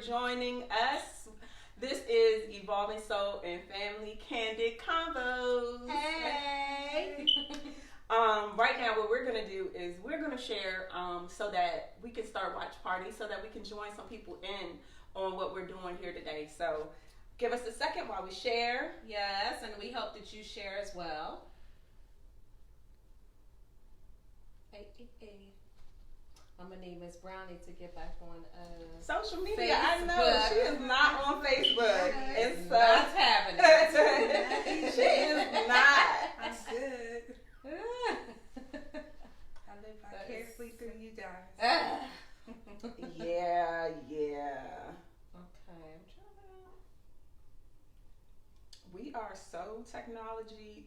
joining us. This is Evolving Soul and Family Candid Convos. Hey! Right now, what we're going to do is we're going to share so that we can start watch parties so that we can join some people in on what we're doing here today. So give us a second while we share. Yes, and we hope that you share as well. Hey. I'm gonna need Miss Brownie to get back on Social media. Facebook. I know she is not on Facebook. It's not happening. She is not. I'm good. I live vicariously through you guys. Yeah. Okay, I'm trying We are so technologically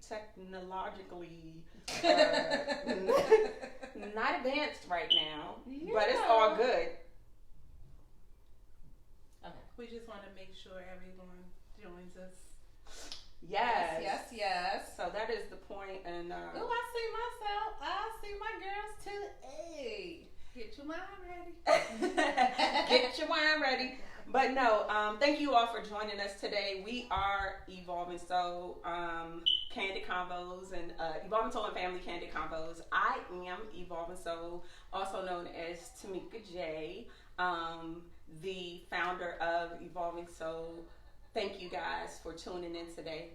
not advanced right now, but it's all good. Okay. We just want to make sure everyone joins us. Yes. Yes. So that is the point, and Oh, I see myself. I see my girls too. Hey, Get your mind ready. get your wine ready. But no, thank you all for joining us today. We are Evolving Soul, Candid Convos, and Evolving Soul and Family Candid Convos. I am Evolving Soul, also known as Tamika J, the founder of Evolving Soul. Thank you guys for tuning in today.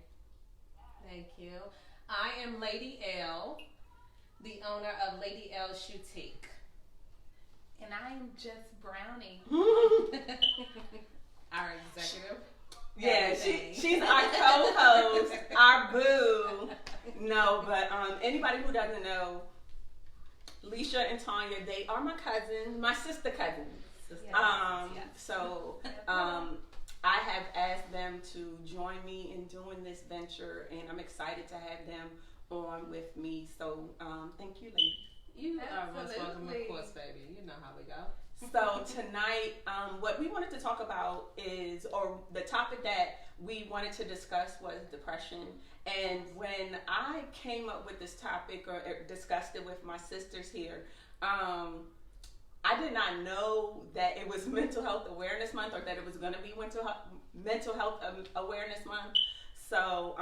thank you. I am Lady L, the owner of Lady L Boutique. And I am just Brownie. Our executive. Yeah, Everything. she's our co-host, our boo. No, but anybody who doesn't know, Leisha and Tanya, they are my cousins, my sister cousins. Yes. So I have asked them to join me in doing this venture, and I'm excited to have them on with me. So thank you, ladies. You are most welcome, of Absolutely. course, baby. You know how we go. So tonight, what we wanted to talk about is, or the topic that we wanted to discuss was depression. And when I came up with this topic or discussed it with my sisters here, I did not know that it was Mental Health Awareness Month or that it was going to be Mental Health Awareness Month. So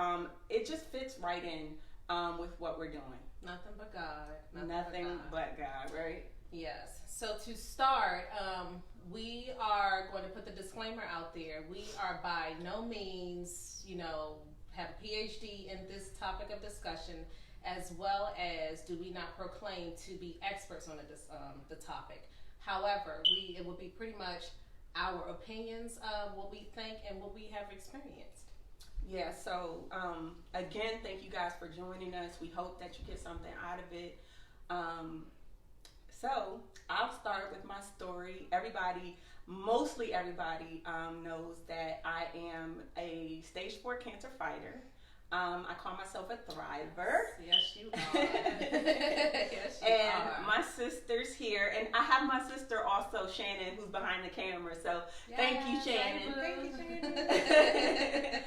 it just fits right in with what we're doing. Nothing but God. Nothing but God, right? Yes. So to start, we are going to put the disclaimer out there. We are by no means, have a PhD in this topic of discussion, as well as do we not proclaim to be experts on the topic. However, it will be pretty much our opinions of what we think and what we have experienced. Yeah, so again, thank you guys for joining us. We hope that you get something out of it. So I'll start with my story. Mostly everybody knows that I am a stage 4 cancer fighter. I call myself a thriver. Yes, you are. Yes, you And are. my sister's here, and I have my sister also, Shannon, who's behind the camera. So thank you, Shannon. Thank you, Shannon.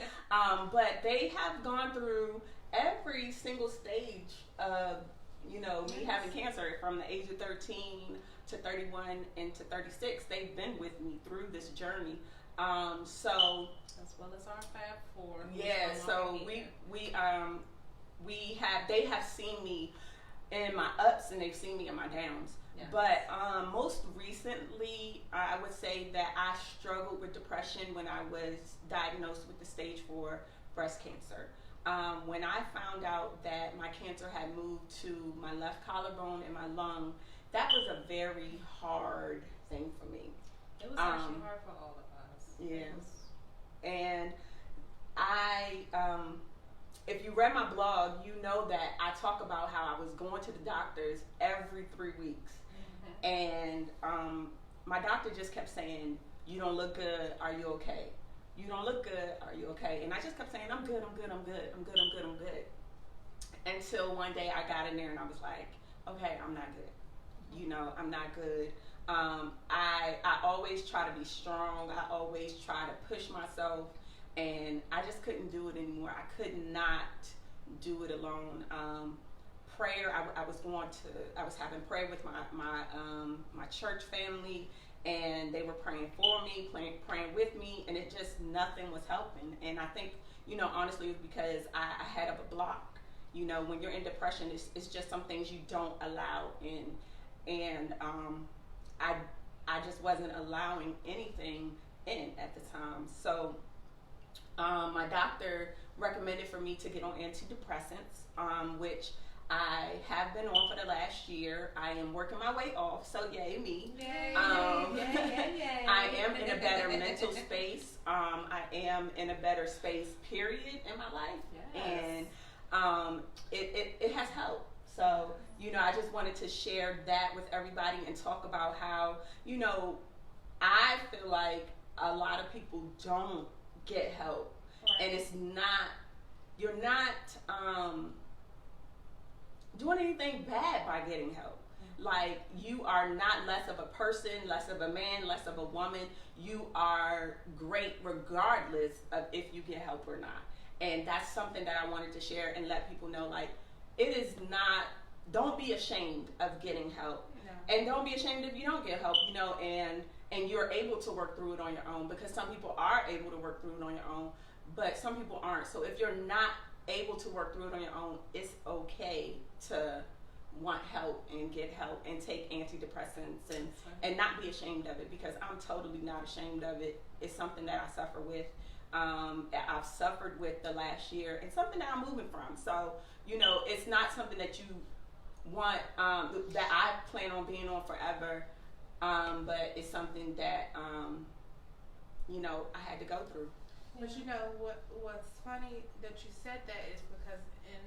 But they have gone through every single stage of, me having cancer from the age of 13 to 31 and to 36. They've been with me through this journey. So as well as our Fab Four. yeah, so they have seen me in my ups and they've seen me in my downs. Yeah. But most recently, I would say that I struggled with depression when I was diagnosed with the stage 4 breast cancer. When I found out that my cancer had moved to my left collarbone and my lung, that was a very hard thing for me. It was actually hard for all of us. Yeah. And if you read my blog, you know that I talk about how I was going to the doctors every 3 weeks. And my doctor just kept saying, "You don't look good. Are you okay? You don't look good. Are you okay?" And I just kept saying, I'm good. Until one day I got in there and I was like, okay, I'm not good. I'm not good. I always try to be strong. I always try to push myself, and I just couldn't do it anymore. I could not do it alone. Prayer. I was having prayer with my church family, and they were praying for me, praying with me, and it just nothing was helping. And I think, honestly, it was because I had up a block. When you're in depression, it's just some things you don't allow in, and I just wasn't allowing anything in at the time. So my doctor recommended for me to get on antidepressants, which I have been on for the last year. I am working my way off, so yay me. Yay, yay. I am in a better mental space. I am in a better space, period, in my life. Yes. And it has helped. So, I just wanted to share that with everybody and talk about how, I feel like a lot of people don't get help. Right. And you're not doing anything bad by getting help. Like, you are not less of a person, less of a man, less of a woman. You are great regardless of if you get help or not. And that's something that I wanted to share and let people know, like, it is not, don't be ashamed of getting help. No. And don't be ashamed if you don't get help, and you're able to work through it on your own, because some people are able to work through it on your own, but some people aren't. So if you're not able to work through it on your own, it's okay to want help and get help and take antidepressants and not be ashamed of it, because I'm totally not ashamed of it. It's something that I suffer with. I've suffered with the last year, and something that I'm moving from. So, it's not something that you want, that I plan on being on forever, but it's something that, I had to go through. But what's funny that you said that is because in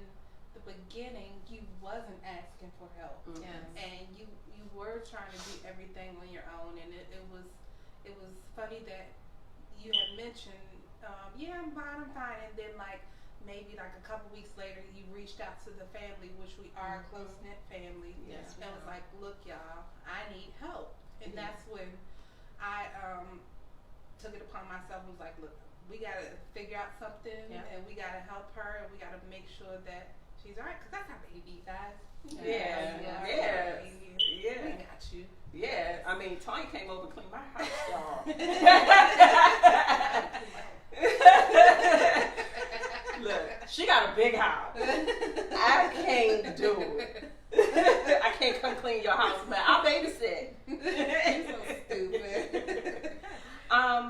the beginning you wasn't asking for help. Mm-hmm. Yes. And you were trying to do everything on your own, and it was funny that you had mentioned, I'm fine, and then maybe a couple weeks later you reached out to the family, which we are a close-knit family. Yes. And was like, look, y'all, I need help. And that's when I took it upon myself and was like, look, we got to figure out something, and we got to help her, and we got to make sure that she's all right, because that's our baby, guys. Yeah. We got you. Yeah, I mean, Tony came over and cleaned my house, y'all. Look, she got a big house. I can't do it. I can't come clean your house, but I'll babysit. You're so stupid.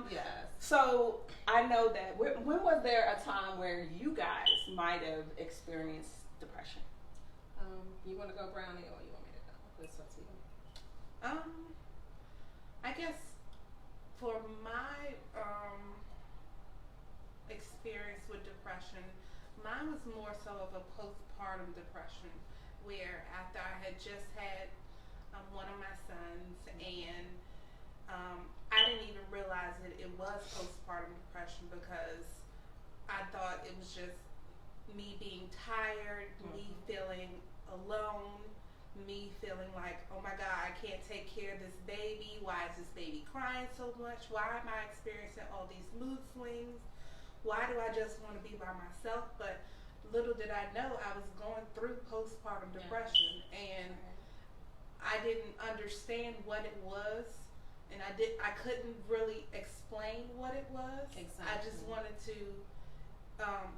Yes. So I know that. When was there a time where you guys might have experienced depression? You want to go Brownie, or you want me to go? It's up to you. I guess for my experience with depression, mine was more so of a postpartum depression, where after I had just had one of my sons, and I didn't even realize that it was postpartum depression, because I thought it was just me being tired, me feeling alone, me feeling like, oh my God, I can't take care of this baby. Why is this baby crying so much? Why am I experiencing all these mood swings? Why do I just want to be by myself? But little did I know I was going through postpartum depression, and I didn't understand what it was, and I couldn't really explain what it was. Exactly. I just wanted to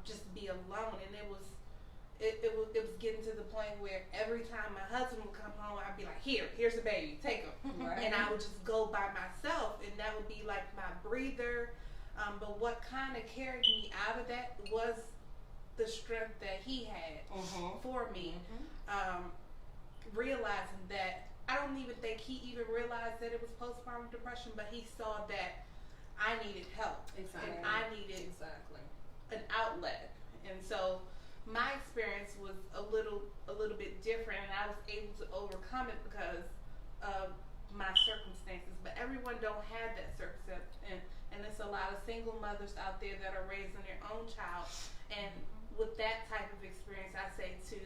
just be alone, and it was getting to the point where every time my husband would come home, I'd be like, here's the baby, take him. Right. And I would just go by myself, and that would be like my breather. But what kind of carried me out of that was the strength that he had for me. Realizing that, I don't even think he even realized that it was postpartum depression, but he saw that I needed help. Exactly. And I needed an outlet. And so my experience was a little bit different, and I was able to overcome it because of my circumstances. But everyone don't have that circumstance, and there's a lot of single mothers out there that are raising their own child. And with that type of experience, I say to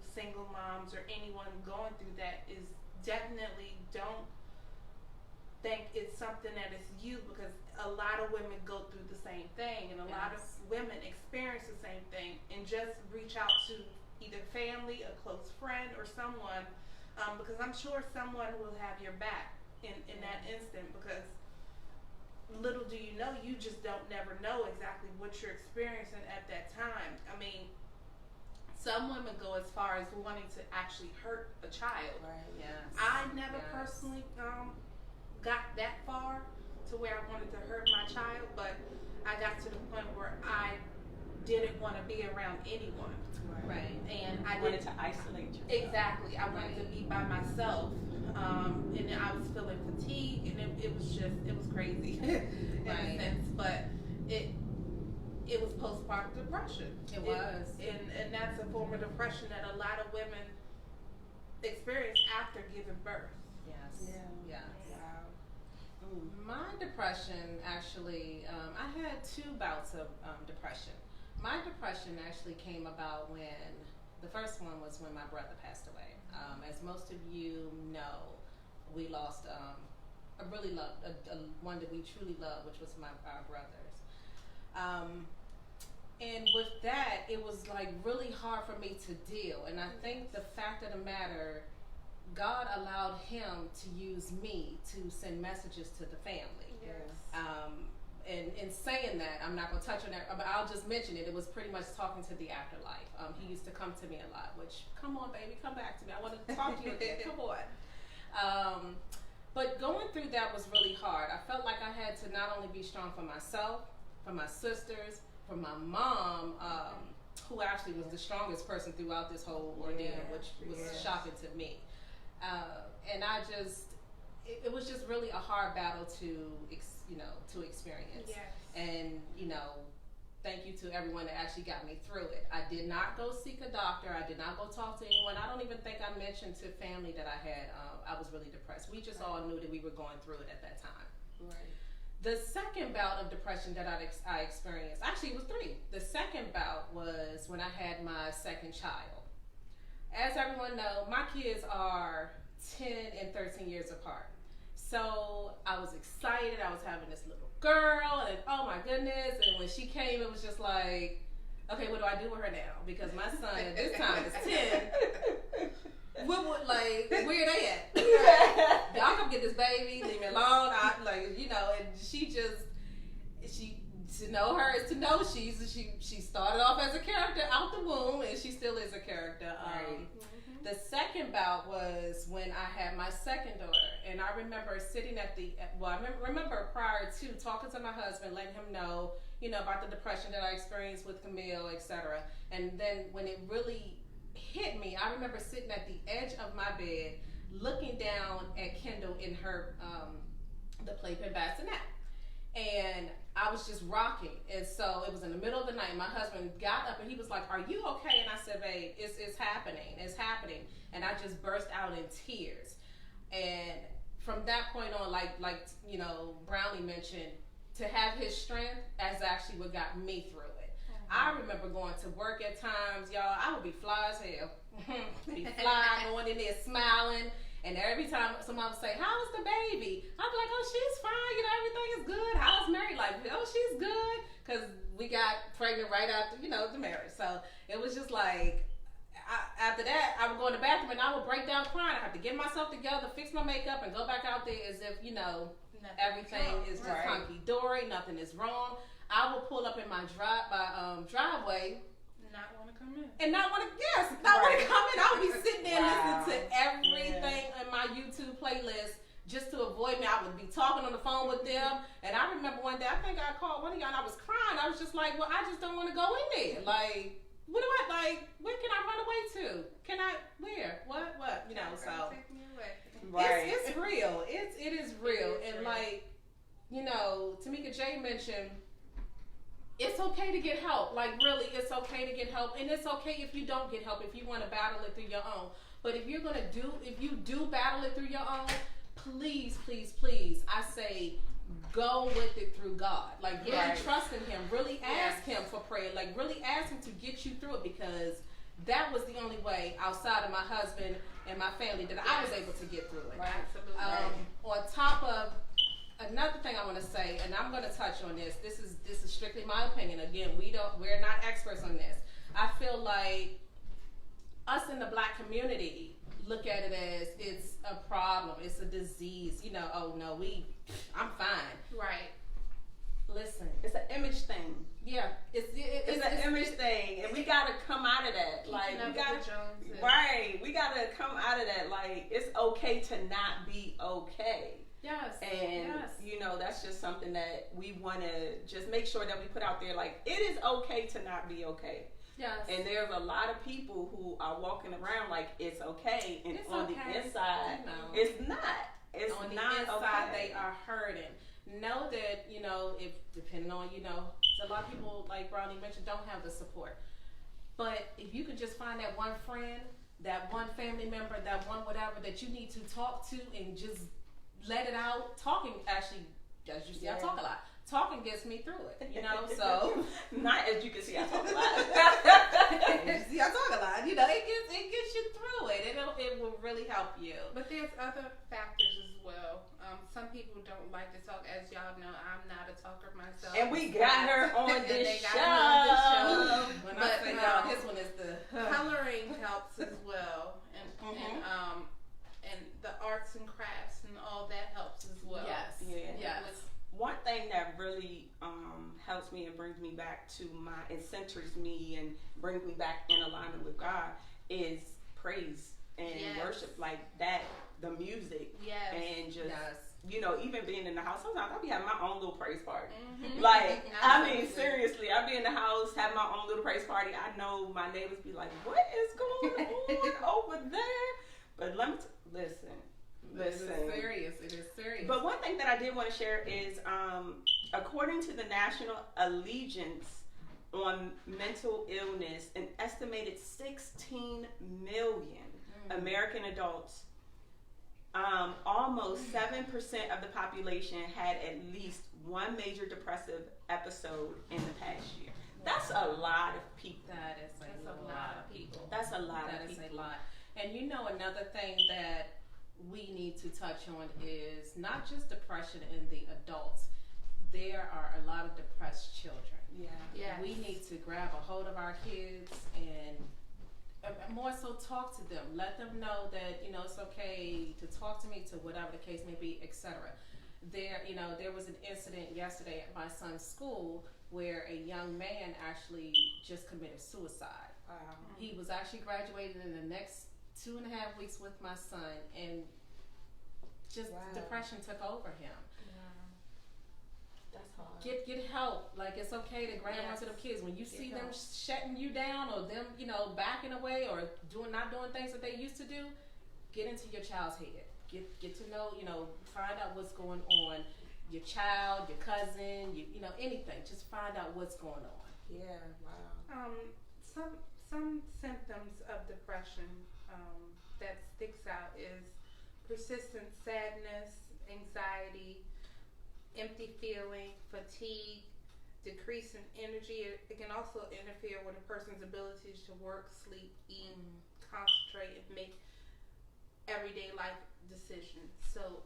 single moms or anyone going through that is definitely don't think it's something that is you, because a lot of women go through the same thing, and a lot of women experience the same thing. And just reach out to either family, a close friend, or someone, because I'm sure someone will have your back. in that instant, because little do you know, you just don't never know exactly what you're experiencing at that time. I mean, some women go as far as wanting to actually hurt a child. Right. Yes. I never Yes. personally got that far to where I wanted to hurt my child, but I got to the point where I didn't want to be around anyone, Right. and I wanted didn't to isolate yourself. exactly. I wanted to be by myself, and I was feeling fatigue, and it was crazy in Right. a sense, but it was postpartum depression. It was. And that's a form of depression that a lot of women experience after giving birth. Yes. Yeah. Yes. Wow. My depression actually, I had 2 bouts of depression. My depression actually came about when, the first one was when my brother passed away. As most of you know, we lost a really loved, one that we truly loved, which was our brothers. And with that, it was like really hard for me to deal. And I think the fact of the matter, God allowed him to use me to send messages to the family. Yes. And in saying that, I'm not going to touch on that, but I'll just mention it. It was pretty much talking to the afterlife. He used to come to me a lot, which, come on, baby, come back to me. I want to talk to you again. Come on. But going through that was really hard. I felt like I had to not only be strong for myself, for my sisters, for my mom, who actually was the strongest person throughout this whole ordeal, which was shocking to me. And I just, it was just really a hard battle to experience. Yes. And, thank you to everyone that actually got me through it. I did not go seek a doctor. I did not go talk to anyone. I don't even think I mentioned to family that I was really depressed. We just all knew that we were going through it at that time. Right. The second bout of depression that I experienced, actually it was 3. The second bout was when I had my second child. As everyone knows, my kids are 10 and 13 years apart. So I was excited. I was having this little girl, and oh my goodness. And when she came, it was just like, okay, what do I do with her now? Because my son at this time is 10. Where they at? Y'all come get this baby, leave me alone. And to know her is to know she started off as a character out the womb, and she still is a character. The second bout was when I had my second daughter, and I remember sitting I remember prior to talking to my husband, letting him know, about the depression that I experienced with Camille, etc. And then when it really hit me, I remember sitting at the edge of my bed, looking down at Kendall in her the playpen bassinet, and I was just rocking. And so it was in the middle of the night. My husband got up and he was like, "Are you okay?" And I said, "Babe, it's happening. It's happening." And I just burst out in tears. And from that point on, like Brownlee mentioned, to have his strength as actually what got me through it. I remember going to work at times, y'all. I would be fly as hell. Be fly, going in there smiling. And every time someone would say, "How's the baby?" I'd be like, "Oh, she's fine. Everything is good. How's Mary?" Like, "Oh, she's good." Because we got pregnant right after, the marriage. So it was just like, after that, I would go in the bathroom and I would break down crying. I have to get myself together, fix my makeup, and go back out there as if, everything is just hunky-dory, nothing is wrong. I will pull up in my driveway, Not want to come in. and not want to come in. I would be sitting there listening to everything in my YouTube playlist just to avoid me. I would be talking on the phone with them. And I remember one day, I think I called one of y'all and I was crying. I was just like, well, I just don't want to go in there. Like, where can I run away to? Where? What? So. Take me away. Right. It's real. It is real. And Tamika J mentioned, it's okay to get help. Like, really, it's okay to get help. And it's okay if you don't get help, if you want to battle it through your own. But if you do battle it through your own, please, please, please, I say, go with it through God. Like, really trust in him. Really ask him for prayer. Like, really ask him to get you through it, because that was the only way outside of my husband and my family that I was able to get through it. Right. Absolutely. On top of another thing I want to say, and I'm going to touch on this. This is strictly my opinion. Again, we're not experts on this. I feel like us in the Black community look at it as it's a problem, it's a disease. You know, oh no, I'm fine. Right. Listen, It's an image thing. yeah, It's an image thing, and we gotta come out of that. Like Keeping up we gotta, with the Joneses. right? We gotta come out of that. Like it's okay to not be okay. yes, And yes. you know, that's just something that we want to just make sure that we put out there. Like it is okay to not be okay. Yes. And there's a lot of people who are walking around like it's okay, and It's on okay, the inside, you know. it's not. It's On the not inside, okay. they are hurting. Know that, you know, if depending on, you know, a lot of people, like Brownie mentioned, don't have the support. But if you could just find that one friend, that one family member, that one whatever that you need to talk to and just let it out. Talking actually, as you see, I talk a lot. Talking gets me through it, you know. So not as you can see, I talk a lot. as you see, I talk a lot. You know, it gets you through it. It will really help you. But there's other factors as well. Some people don't like to talk. As y'all know, I'm not a talker myself. And we got her on And this they got show. me on this show. When But, I say y'all, this one is the Coloring helps as well, and the arts and crafts and all that helps as well. Yes. Yeah. Yes. One thing that really helps me and brings me back to it centers me and brings me back in alignment with God is praise and Yes. worship, like that, the music, Yes. and just Yes. you know, even being in the house. Sometimes I'll be having my own little praise party. Mhm. Like I mean, Absolutely. seriously, I'll be in the house, have my own little praise party. I know my neighbors be like, "What is going on over there?" But let me listen. It is serious. It is serious. But one thing that I did want to share is, according to the National Allegiance on Mental Illness, an estimated 16 million American adults, almost 7% of the population had at least one major depressive episode in the past year. That's a lot of people. That is That's a lot of people. That's a lot That of is people. a lot. And you know, another thing that we need to touch on is not just depression in the adults. There are a lot of depressed children. Yeah. Yes. We need to grab a hold of our kids and more so talk to them. Let them know that, you know, it's okay to talk to me, to whatever the case may be, etc. There was an incident yesterday at my son's school where a young man actually just committed suicide. He was actually graduating in the next 2.5 weeks with my son, and just Wow. depression took over him. That's hard. Get help. Like, it's okay to grab Yes. onto the kids when you see them help. shutting you down, or them, you know, backing away, or not doing things that they used to do. Get into your child's head. Get to know, you know, find out what's going on. Your child, your cousin, you know, anything. Just find out what's going on. Yeah. Wow. Some symptoms of depression that sticks out is persistent sadness, anxiety, empty feeling, fatigue, decrease in energy. It can also interfere with a person's abilities to work, sleep, eat, concentrate, and make everyday life decisions. So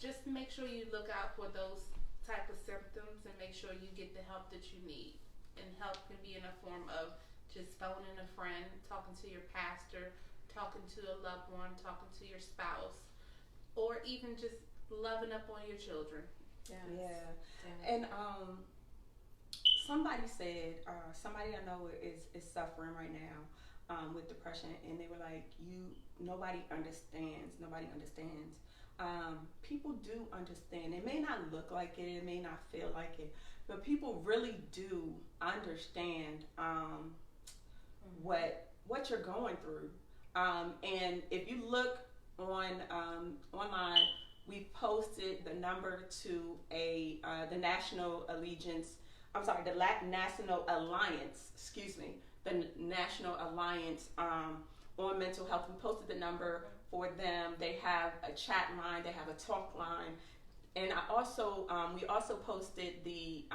just make sure you look out for those type of symptoms and make sure you get the help that you need. And help can be in a form of just phoning a friend, talking to your pastor, talking to a loved one, talking to your spouse, or even just loving up on your children. Yeah. And somebody said, somebody I know is suffering right now with depression, and they were like, nobody understands. People do understand. It may not look like it, it may not feel like it, but people really do understand what you're going through. And if you look on online, we posted the number to the National Alliance, the National Alliance on Mental Health. We posted the number for them. They have a chat line, they have a talk line, and I also we also posted the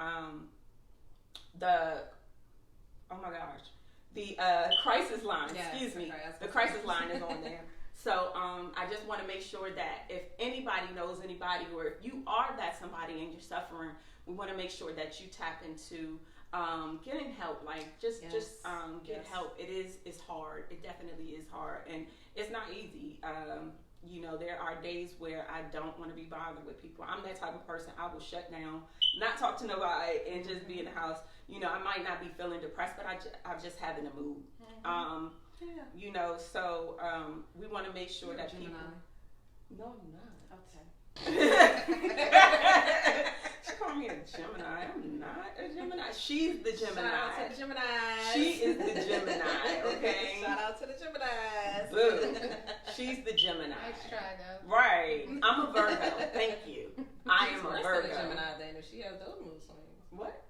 crisis line. Yes, Excuse me, okay, the crisis line is on there. So I just want to make sure that if anybody knows anybody, or if you are that somebody and you're suffering, we want to make sure that you tap into getting help, like just Yes. get Yes. help. It's hard. It definitely is hard, and it's not easy. You know, there are days where I don't want to be bothered with people. I'm that type of person. I will shut down, not talk to nobody, and just be in the house. You know, I might not be feeling depressed, but I'm just having a mood. Yeah. You know, so we want to make sure You're a that Gemini. people. No, I'm not. Okay. She called me a Gemini. I'm not a Gemini. She's the Gemini. Shout out to the Geminis. She is the Gemini, okay? Shout out to the Geminis. Boo. She's the Gemini. Nice try though. Right. I'm a Virgo. Thank you. I am a She's worse Virgo. than a Gemini then if she has those mood swings. What?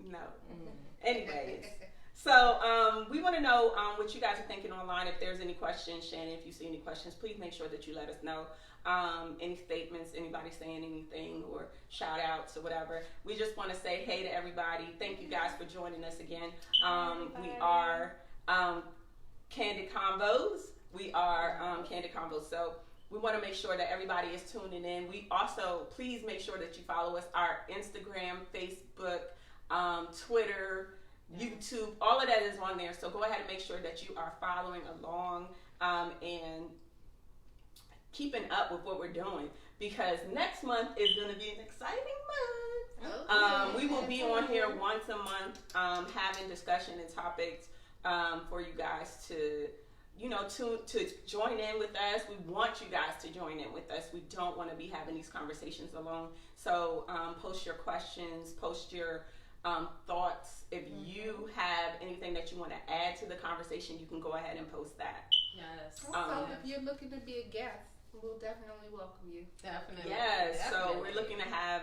No. Mm. Anyways. So we want to know what you guys are thinking online. If there's any questions, Shannon, if you see any questions, please make sure that you let us know. Any statements, anybody saying anything, or shout outs or whatever. We just want to say hey to everybody. Thank you guys for joining us again. We are Candid Convos. We are Candid Convos. So we want to make sure that everybody is tuning in. We also, please make sure that you follow us, our Instagram, Facebook, Twitter, YouTube, all of that is on there. So go ahead and make sure that you are following along and keeping up with what we're doing, because next month is going to be an exciting month. We will be on here once a month having discussion and topics for you guys to, you know, to join in with us. We want you guys to join in with us. We don't want to be having these conversations alone. So post your questions, post your thoughts. If you have anything that you want to add to the conversation, you can go ahead and post that. Yes. Also, if you're looking to be a guest, we'll definitely welcome you. Definitely. Yes, so Definitely. we're looking to have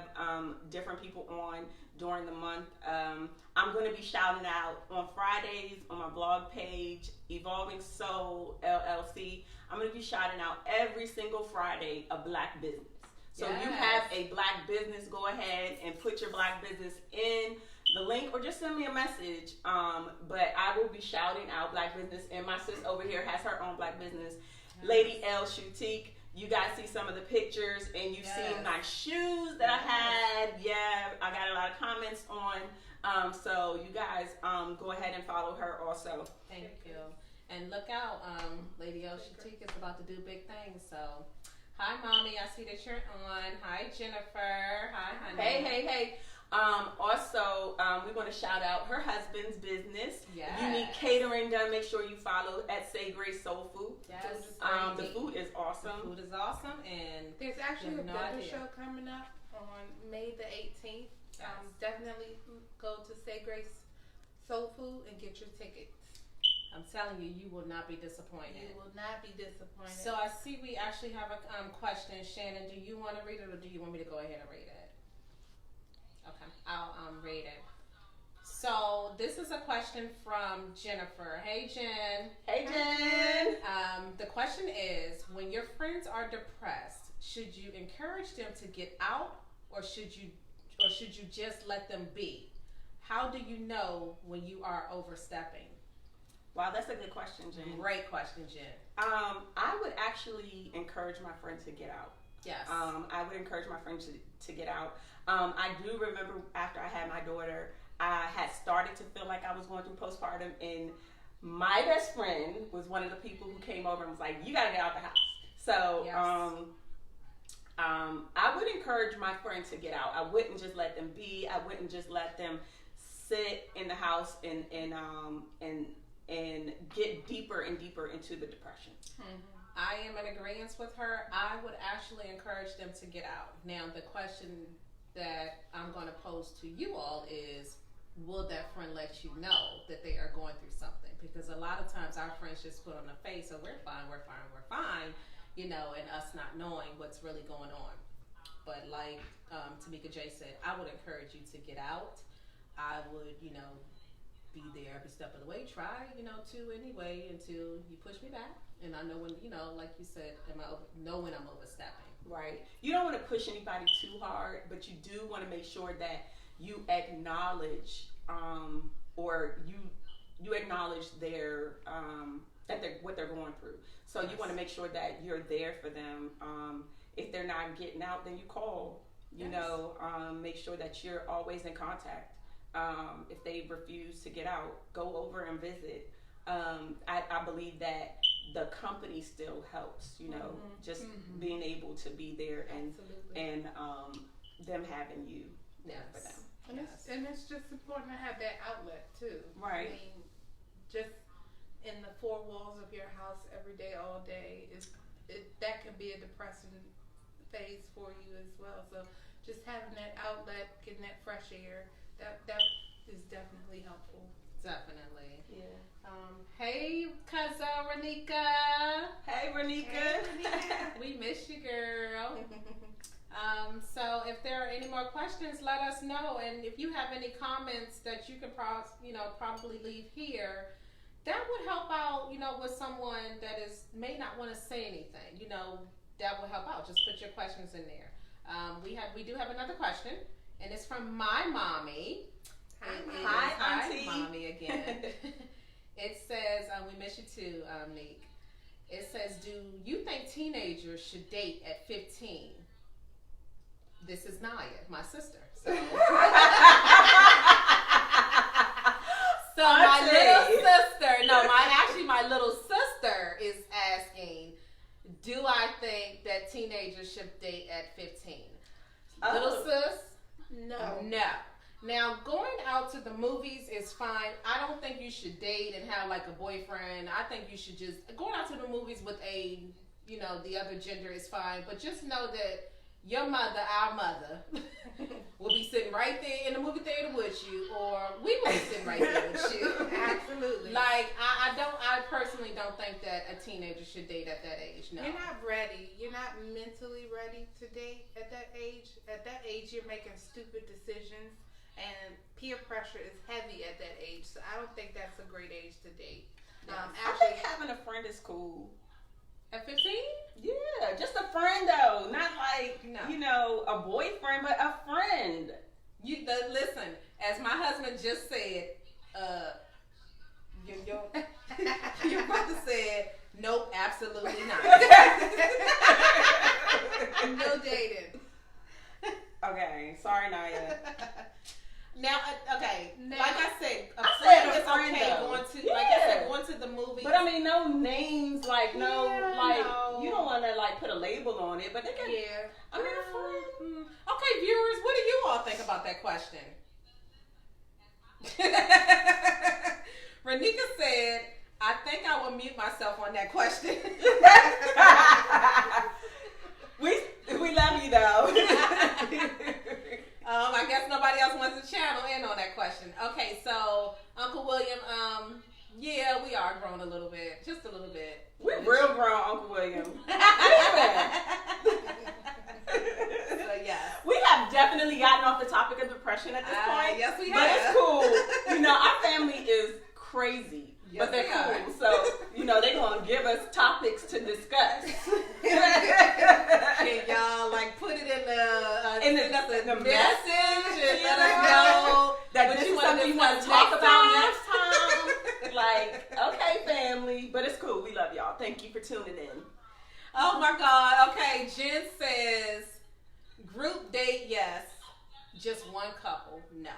different people on during the month. I'm going to be shouting out on Fridays on my blog page, Evolving Soul LLC. I'm going to be shouting out every single Friday a black business. So if you have a black business, go ahead and put your black business in the link, or just send me a message. But I will be shouting out black business, and my sis over here has her own black business, Lady L Shutique. You guys see some of the pictures, and you've seen my shoes that I had. Yeah, I got a lot of comments on. So you guys go ahead and follow her also. Thank you. And look out, Lady L Shatika is about to do big things. So, hi, Mommy. I see that you're on. Hi, Jennifer. Hi, honey. Hey. Also, we want to shout out her husband's business, Yes. Unique Catering Done. Make sure you follow at Say Grace Soul Food. Yes. The food is awesome. The food is awesome, and There's actually You a have no vendor idea. show coming up on May the 18th. Yes. Definitely go to Say Grace Soul Food and get your tickets. I'm telling you, you will not be disappointed. You will not be disappointed. So I see we actually have a question. Shannon, do you want to read it, or do you want me to go ahead and read it? Okay, I'll read it. So this is a question from Jennifer. Hey, Jen. Hey, Jen. The question is, when your friends are depressed, should you encourage them to get out, or should you just let them be? How do you know when you are overstepping? Wow, that's a good question, Jen. Great question, Jen. I would actually encourage my friend to get out. Yes. I would encourage my friend to get out. I do remember after I had my daughter, I had started to feel like I was going through postpartum, and my best friend was one of the people who came over and was like, "You gotta get out the house." So, Yes. I would encourage my friend to get out. I wouldn't just let them be. I wouldn't just let them sit in the house and get deeper and deeper into the depression. I am in agreement with her. I would actually encourage them to get out. Now, the question that I'm going to pose to you all is, will that friend let you know that they are going through something? Because a lot of times our friends just put on a face, "Oh, we're fine," you know, and us not knowing what's really going on. But like Tamika J said, I would encourage you to get out. I would, you know, be there every step of the way. Try, you know, to anyway until you push me back. And I know when, you know, like you said, know when I'm overstepping. Right. You don't want to push anybody too hard, but you do want to make sure that you acknowledge, or you acknowledge their what they're going through. So you want to make sure that you're there for them. If they're not getting out, then you call. You know, make sure that you're always in contact. if they refuse to get out, go over and visit. I believe that the company still helps, just being able to be there and them having you there for them. And it's just important to have that outlet too. Right. I mean, just in the four walls of your house every day, all day, that can be a depressing phase for you as well. So just having that outlet, getting that fresh air, that is definitely helpful. Definitely. Yeah. Hey, cousin Renika. Hey, Renika. Hey, Renika. We miss you, girl. So if there are any more questions, let us know. And if you have any comments that you can probably leave here, that would help out, with someone that may not want to say anything. That will help out. Just put your questions in there. We do have another question, and it's from my mommy. Hi, Auntie. Mommy again. It says, we miss you too, Neek. It says, do you think teenagers should date at 15? This is Naya, my sister. So, my little sister is asking, do I think that teenagers should date at 15? Oh. Little sis? No. Now, going out to the movies is fine. I don't think you should date and have like a boyfriend. I think you should just, going out to the movies with the other gender is fine. But just know that your mother, our mother, will be sitting right there in the movie theater with you, or we will be sitting right there with you. Absolutely. Like, I personally don't think that a teenager should date at that age. No. You're not ready. You're not mentally ready to date at that age. At that age, you're making stupid decisions, and peer pressure is heavy at that age. So I don't think that's a great age to date. I think having a friend is cool. At 15? Yeah, just a friend though, not like a boyfriend, but a friend. Listen, as my husband just said, your brother said, nope, absolutely not. No dating. Okay, sorry, Naya. Now, okay, No. like I said, a said friend a is friend, okay though. going to the movies. But I mean, no names, No. you don't want to put a label on it, but they can. Yeah. I mean, a friend. Okay, viewers, what do you all think about that question? Renika said, I think I will mute myself on that question. We love you though. I guess nobody else wants to channel in on that question. Okay, so Uncle William, yeah, we are grown a little bit, just a little bit. We're real grown, Uncle William. So yeah, we have definitely gotten off the topic of depression at this point. Yes, we but have. it's cool. Our family is crazy, Yes, but they're they cool. are. So they're gonna give us topics to discuss. Can y'all put it in the message and let us know that what this you is wanna something you want to discuss talk about next next time? Okay, family, but it's cool. We love y'all. Thank you for tuning in. Oh my God. Okay, Jen says group date, yes. Just one couple, no.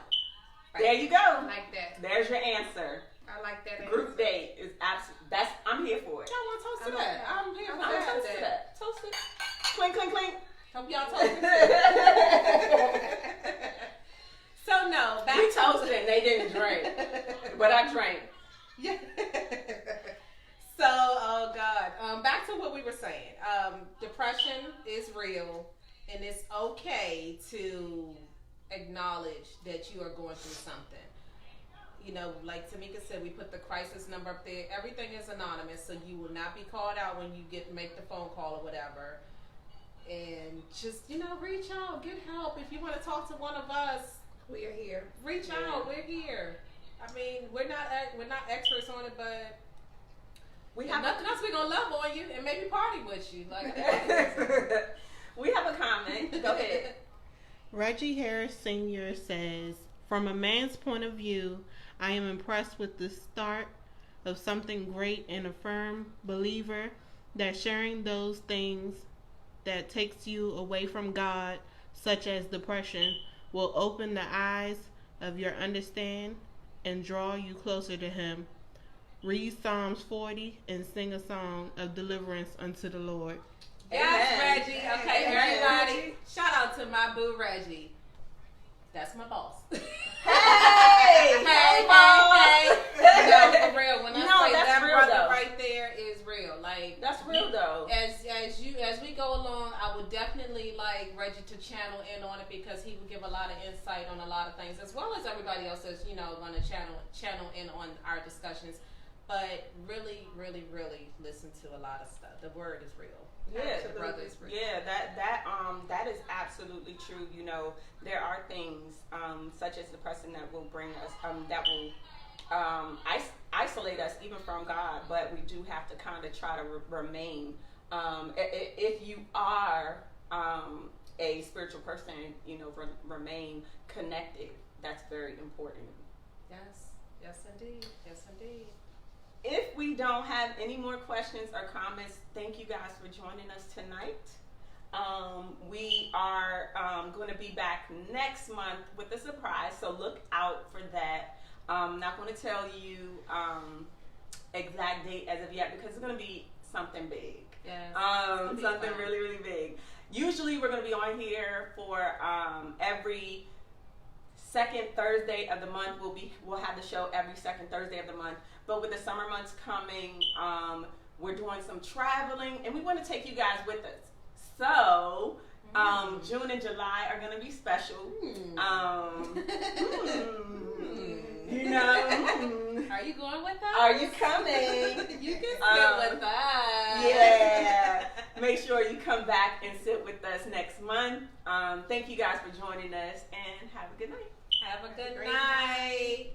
Right. There you I go. like that. There's your answer. I like that. Group date is absolutely. I'm here for it. Y'all want to toast to I like that? that. I'm here for I'm that. toast to that. Toast it. Clink, clink, clink. Hope y'all toasted too. So no, back We to toasted and they didn't drink, but I drank. Yeah. So, oh God. Back to what we were saying. Depression is real, and it's okay to acknowledge that you are going through something. Like Tamika said, we put the crisis number up there. Everything is anonymous, so you will not be called out when you make the phone call or whatever. And just, reach out, get help. If you want to talk to one of us, We are here. reach out. We're here. I mean, we're not experts on it, but We if have nothing else, we're gonna love on you and maybe party with you. we have a comment. Go ahead. Reggie Harris Sr. says, from a man's point of view, I am impressed with the start of something great and a firm believer that sharing those things that takes you away from God, such as depression, will open the eyes of your understand and draw you closer to Him. Read Psalms 40 and sing a song of deliverance unto the Lord. Yes, Amen. Reggie. Okay, Amen. everybody. Shout out to my boo, Reggie. That's my boss. Hey, hey. No, for real. When I No, say that's that real, brother though. right there is real. Like That's real though. As we go along, I would definitely like Reggie to channel in on it because he would give a lot of insight on a lot of things, as well as everybody else that's going to channel in on our discussions. But really, really, really listen to a lot of stuff. The word is real. Yeah, The brother is real. yeah, that is absolutely true. You know, there are things such as the person that will bring us that will isolate us even from God, but we do have to kind of try to remain. If you are a spiritual person, you know, remain connected. That's very important. Yes, indeed. Yes, indeed. If we don't have any more questions or comments, thank you guys for joining us tonight. We are going to be back next month with a surprise, so look out for that. I'm not going to tell you exact date as of yet because it's going to be something big. Yes. Something really, really big. Usually we're going to be on here for every second Thursday of the month. We'll have the show every second Thursday of the month. But with the summer months coming, we're doing some traveling, and we want to take you guys with us. So June and July are going to be special. You know, Are you going with us? are you coming? You can sit with us. Yeah. Make sure you come back and sit with us next month. Thank you guys for joining us, and have a good night. Have a good Great night.